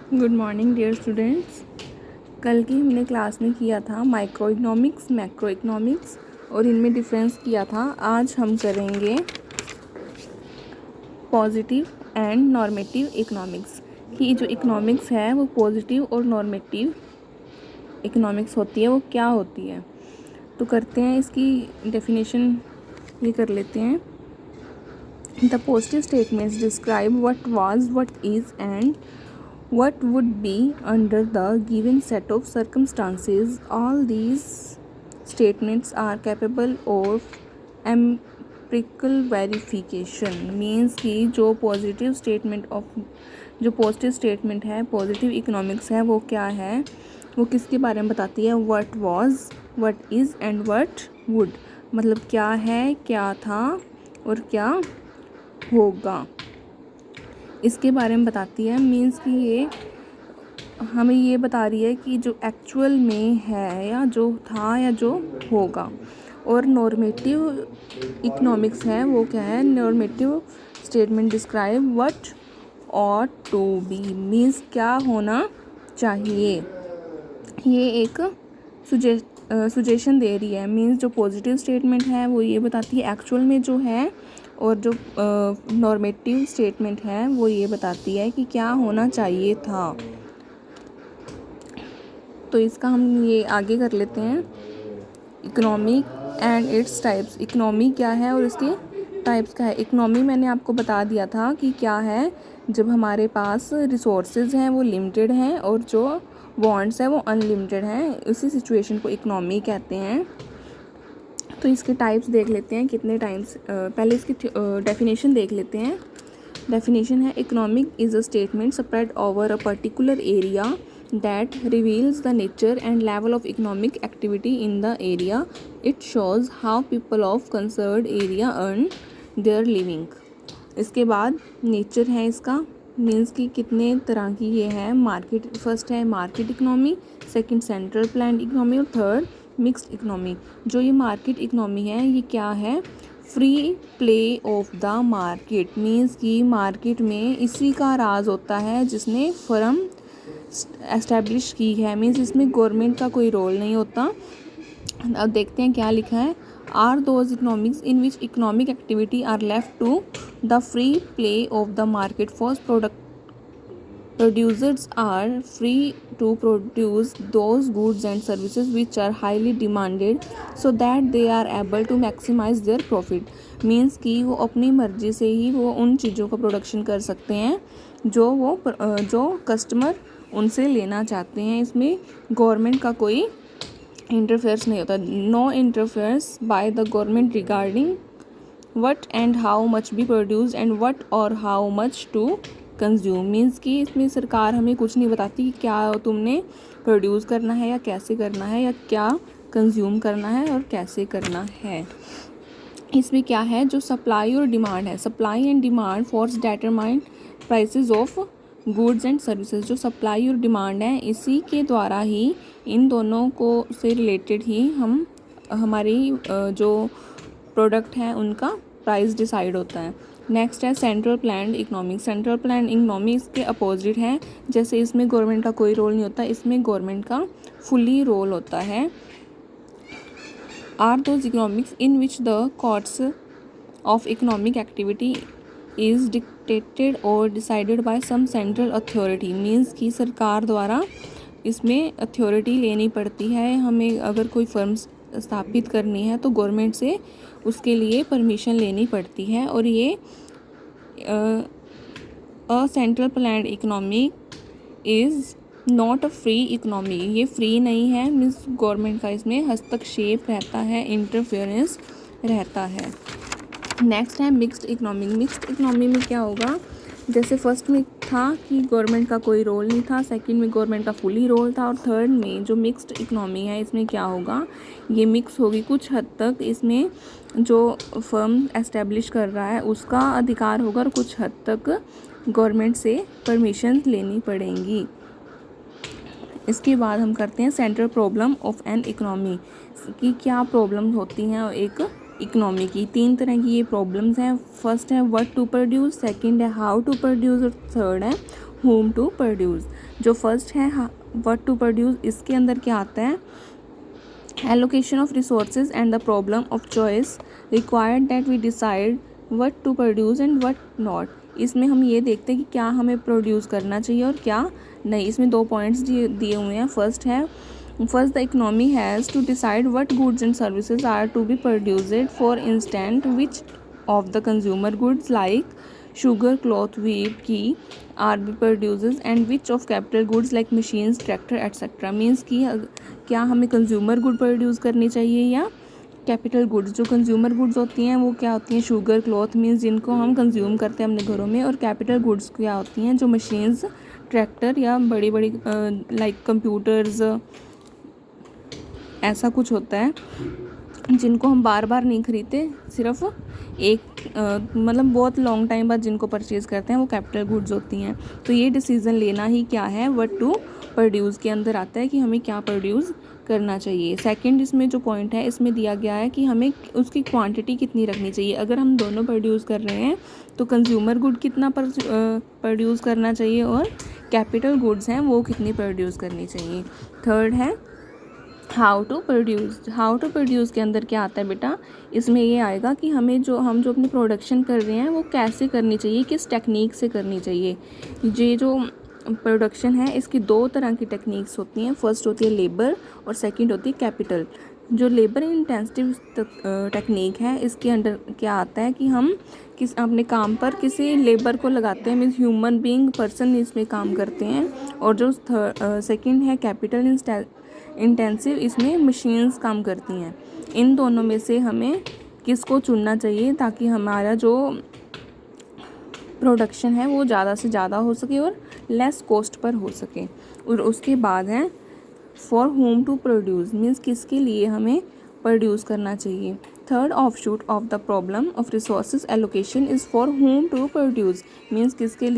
Good morning dear students. कल की हमने क्लास में किया था माइक्रो इकोनॉमिक्स, मैक्रो इकोनॉमिक्स और इनमें डिफरेंस किया था। आज हम करेंगे पॉजिटिव एंड नॉर्मेटिव इकोनॉमिक्स कि जो इकोनॉमिक्स है वो पॉजिटिव और नॉर्मेटिव इकोनॉमिक्स होती है वो क्या होती है। तो करते हैं इसकी डेफिनेशन, ये कर लेते हैं। The positive statements describe what was, what is and what would be under the given set of circumstances. All these statements are capable of empirical verification. Means कि जो पॉजिटिव स्टेटमेंट है, पॉजिटिव इकोनॉमिक्स है, वो क्या है, वो किसके बारे में बताती है। what was, what is and what would, मतलब क्या है, क्या था और क्या होगा, इसके बारे में बताती है। मीन्स कि ये हमें ये बता रही है कि जो एक्चुअल में है या जो था या जो होगा। और नॉर्मेटिव इकोनॉमिक्स है वो क्या है, normative statement describe what ought to be, means क्या होना चाहिए। ये एक सुजेशन दे रही है। मीन्स जो पॉजिटिव स्टेटमेंट है वो ये बताती है एक्चुअल में जो है, और जो नॉर्मेटिव स्टेटमेंट है वो ये बताती है कि क्या होना चाहिए था। तो इसका हम ये आगे कर लेते हैं। Economy and its types, economy क्या है और इसके टाइप्स क्या है। इकोनॉमी मैंने आपको बता दिया था कि क्या है, जब हमारे पास रिसोर्सेज हैं वो लिमिटेड हैं और जो वांट्स है वो अनलिमिटेड हैं, इसी सिचुएशन को इकोनॉमी कहते हैं। तो इसके टाइप्स देख लेते हैं कितने टाइप्स। पहले इसकी डेफिनेशन देख लेते हैं। डेफिनेशन है economic is a statement spread over a particular area that reveals the nature and level of economic activity in the area. It shows how people of concerned area earn their living. इसके बाद nature है इसका, means कि कितने तरह की ये है। मार्केट, फर्स्ट है market economy, second central plan economy और थर्ड मिक्स्ड इकोनॉमी। जो ये मार्केट इकोनॉमी है ये क्या है, free play of the market. Means कि मार्केट में इसी का राज होता है जिसने फर्म एस्टैब्लिश की है। मीन्स इसमें गवर्नमेंट का कोई रोल नहीं होता। अब देखते हैं क्या लिखा है। Are those economics in which economic activity are left to the free play of the market for product producers are free to produce those goods and services which are highly demanded so that they are able to maximise their profit. Means कि वो अपनी मर्जी से ही वो उन चीज़ों का production कर सकते हैं जो कस्टमर उनसे लेना चाहते हैं। इसमें गवर्नमेंट का कोई इंटरफेयर्स नहीं होता। No interferes by the government regarding what and how much be produce and what और how much to consume. Means कि इसमें सरकार हमें कुछ नहीं बताती कि क्या तुमने प्रोड्यूस करना है या कैसे करना है, या क्या कंज्यूम करना है और कैसे करना है। इसमें क्या है, जो सप्लाई और डिमांड है, supply and demand force determine prices of goods and services. जो सप्लाई और डिमांड है इसी के द्वारा ही, इन दोनों को से रिलेटेड ही हम हमारी जो प्रोडक्ट हैं उनका प्राइस डिसाइड होता है। नेक्स्ट है central planned economic. Central planned economics के अपोजिट है। जैसे इसमें गवर्नमेंट का कोई रोल नहीं होता, इसमें गवर्नमेंट का फुली रोल होता है। Are those economics in which the cost of economic activity is dictated और decided by some central authority. Means कि सरकार द्वारा इसमें अथॉरिटी लेनी पड़ती है। हमें अगर कोई फर्म स्थापित करनी है तो गवर्नमेंट से उसके लिए परमिशन लेनी पड़ती है। और ये a central planned economy is not a free economy. ये फ्री नहीं है। मीन्स गवर्नमेंट का इसमें हस्तक्षेप रहता है, इंटरफेरेंस रहता है। नेक्स्ट है मिक्स्ड इकोनॉमी। मिक्स्ड इकोनॉमी में क्या होगा, जैसे फर्स्ट में था कि गवर्नमेंट का कोई रोल नहीं था, सेकंड में गवर्नमेंट का फुली रोल था, और थर्ड में जो मिक्स्ड इकोनॉमी है इसमें क्या होगा, ये मिक्स होगी कुछ हद तक। इसमें जो फर्म एस्टेब्लिश कर रहा है उसका अधिकार होगा और कुछ हद तक गवर्नमेंट से परमिशन लेनी पड़ेंगी। इसके बाद हम करते हैं central problem of an economy की क्या प्रॉब्लम होती हैं एक इकोनॉमी की। तीन तरह की ये प्रॉब्लम्स हैं। फर्स्ट है व्हाट टू प्रोड्यूस, सेकंड है हाउ टू प्रोड्यूस और थर्ड है whom to produce। जो फर्स्ट है what to produce, इसके अंदर क्या आता है, allocation of resources and the problem of choice required that we decide what to produce and what not। इसमें हम ये देखते हैं कि क्या हमें प्रोड्यूस करना चाहिए और क्या नहीं। इसमें 2 पॉइंट्स दिए हुए हैं। First the economy has to decide what goods and services are to be produced, for instant which of the consumer goods like sugar, cloth, wheat, ghee are be produces and which of capital goods like machines, tractor etc। Means कि क्या हमें consumer good produce करनी चाहिए या capital goods. जो consumer goods होती हैं वो क्या होती हैं, शुगर, क्लॉथ मीन्स जिनको हम कंज्यूम करते हैं अपने घरों में, और कैपिटल गुड्स क्या होती हैं, जो मशीन्स, ट्रैक्टर या बड़ी बड़ी लाइक कंप्यूटर्स, ऐसा कुछ होता है जिनको हम बार बार नहीं खरीदते, सिर्फ एक मतलब बहुत लॉन्ग टाइम बाद जिनको परचेज़ करते हैं, वो कैपिटल गुड्स होती हैं। तो ये डिसीज़न लेना ही क्या है, व्हाट टू प्रोड्यूस के अंदर आता है कि हमें क्या प्रोड्यूस करना चाहिए। सेकंड इसमें जो पॉइंट है, इसमें दिया गया है कि हमें उसकी क्वांटिटी कितनी रखनी चाहिए। अगर हम दोनों प्रोड्यूस कर रहे हैं तो कंज्यूमर गुड कितना प्रोड्यूस करना चाहिए और कैपिटल गुड्स हैं वो कितनी प्रोड्यूस करनी चाहिए। थर्ड है हाउ टू प्रोड्यूस के अंदर क्या आता है बेटा, इसमें ये आएगा कि हम जो अपनी प्रोडक्शन कर रहे हैं वो कैसे करनी चाहिए, किस टेक्निक से करनी चाहिए। ये जो प्रोडक्शन है इसकी 2 तरह की टेक्निक्स होती हैं। फर्स्ट होती है लेबर और सेकंड होती है कैपिटल। जो लेबर इंटेंसिव टेक्निक है इसके अंडर क्या आता है कि हम अपने काम पर किसी लेबर को लगाते हैं, मीन्स ह्यूमन बीइंग पर्सन इसमें काम करते हैं। और जो सेकंड है कैपिटल इंटेंसिव, इसमें मशीन्स काम करती हैं। इन दोनों में से हमें किसको चुनना चाहिए ताकि हमारा जो प्रोडक्शन है वो ज़्यादा से ज़्यादा हो सके और लेस कॉस्ट पर हो सके। और उसके बाद है for whom to produce, means किसके लिए हमें प्रोड्यूस करना चाहिए। Third offshoot of the problem of resources allocation is for whom to produce, means किसके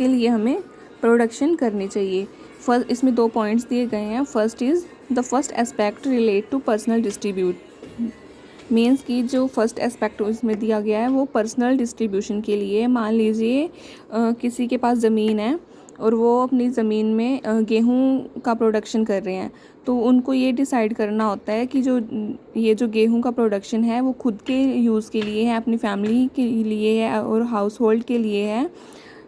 लिए हमें प्रोडक्शन करनी चाहिए। फर्स्ट इसमें 2 पॉइंट्स दिए गए हैं। First is the first aspect relate to personal distribute, means कि जो फर्स्ट एस्पेक्ट इसमें दिया गया है वो पर्सनल डिस्ट्रीब्यूशन के लिए। मान लीजिए किसी के पास ज़मीन है और वो अपनी ज़मीन में गेहूं का प्रोडक्शन कर रहे हैं, तो उनको ये डिसाइड करना होता है कि जो गेहूं का प्रोडक्शन है वो खुद के यूज़ के लिए है, अपनी फैमिली के लिए है और हाउस होल्ड के लिए है,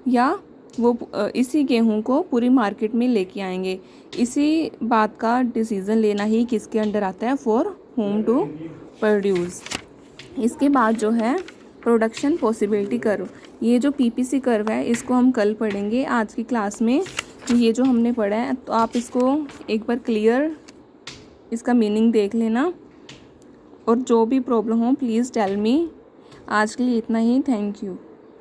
या वो इसी गेहूं को पूरी मार्केट में लेके आएंगे। इसी बात का डिसीज़न लेना ही किसके अंडर आता है, फॉर होम टू प्रोड्यूस। इसके बाद जो है प्रोडक्शन पॉसिबिलिटी कर्व, ये जो पीपीसी कर्व है इसको हम कल पढ़ेंगे। आज की क्लास में ये जो हमने पढ़ा है तो आप इसको एक बार क्लियर इसका मीनिंग देख लेना, और जो भी प्रॉब्लम हो प्लीज़ टेल मी। आज के लिए इतना ही, थैंक यू।